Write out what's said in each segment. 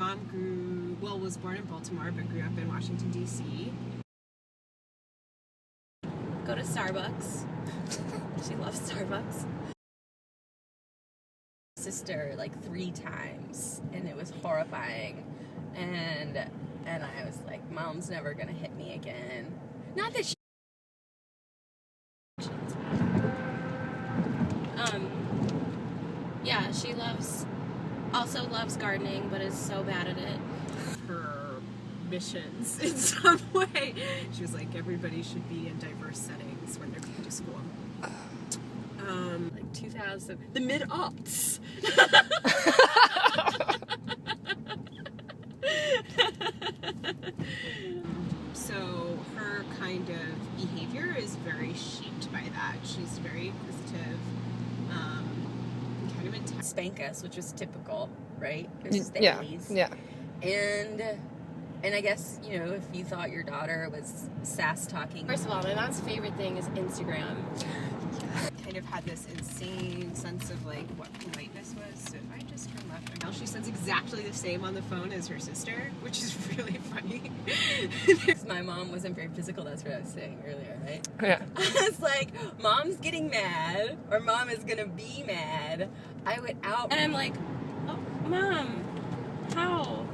mom was born in Baltimore, but grew up in Washington, D.C. Go to Starbucks. She loves Starbucks. Sister like 3 times, and it was horrifying. And I was like, Mom's never gonna hit me again. Not that she... Yeah, she also loves gardening, but is so bad at it. Her missions in some way. She was like, everybody should be in diverse settings when they're going to school. Like 2000, the mid-aughts. So her kind of behavior is very shaped by that. She's very inquisitive, kind of intense. Spank us, which was typical, right? It was the 80s. Yeah. And I guess, you know, if you thought your daughter was sass talking. First of all, my mom's favorite thing is Instagram. Kind of had this insane sense of like what politeness was. So if I just turn left, she says exactly the same on the phone as her sister, which is really funny. My mom wasn't very physical. That's what I was saying earlier, right? Yeah. I was like, Mom's getting mad, or Mom is gonna be mad. I went out and I'm like, oh, Mom, how?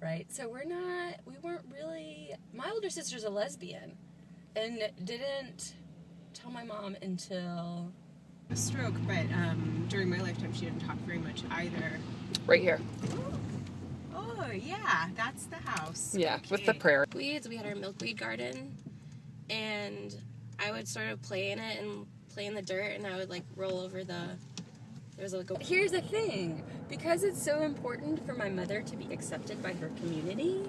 Right. So we weren't really. My older sister's a lesbian, and didn't tell my mom until a stroke, but during my lifetime she didn't talk very much either. Right here. Oh yeah, that's the house. Yeah, okay. with the prayer. We had our milkweed garden, and I would sort of play in it and play in the dirt, and I would like roll over Here's the thing, because it's so important for my mother to be accepted by her community,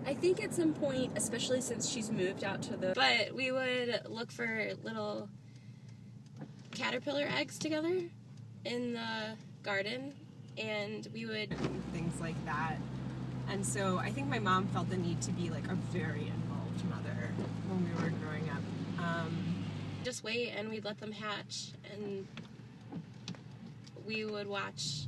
I think at some point, especially since she's moved out to but we would look for little caterpillar eggs together in the garden, and we would... Things like that. And so I think my mom felt the need to be like a very involved mother when we were growing up. Just wait, and we'd let them hatch, and we would watch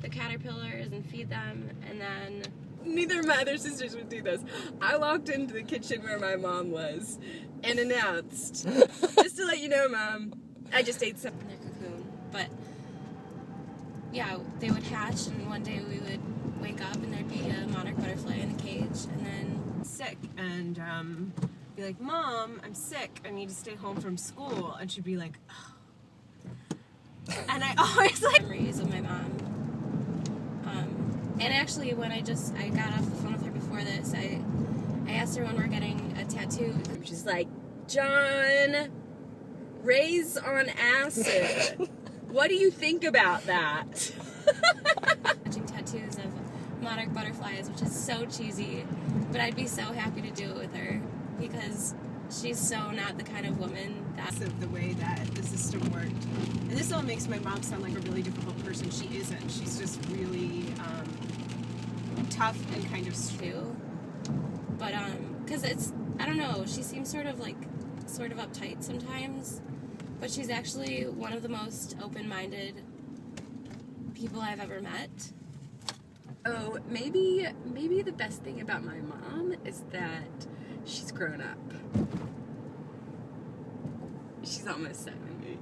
the caterpillars and feed them, and then neither of my other sisters would do this. I walked into the kitchen where my mom was and announced, just to let you know, Mom, I just ate something in their cocoon. But yeah, they would hatch, and one day we would wake up and there'd be a monarch butterfly in a cage, and then sick, and be like, Mom, I'm sick, I need to stay home from school. And she'd be like, oh. And I always like memories of my mom. And actually, when I got off the phone with her before this, I asked her when we're getting a tattoo. She's like, John, Ray's on acid. What do you think about that? Matching tattoos of monarch butterflies, which is so cheesy, but I'd be so happy to do it with her because she's so not the kind of woman that... Of the way that the system worked. And this all makes my mom sound like a really difficult person. She isn't. She's just really tough and kind of too. But because I don't know, she seems sort of uptight sometimes, but she's actually one of the most open-minded people I've ever met. Oh, maybe the best thing about my mom is that she's grown up. She's almost 70.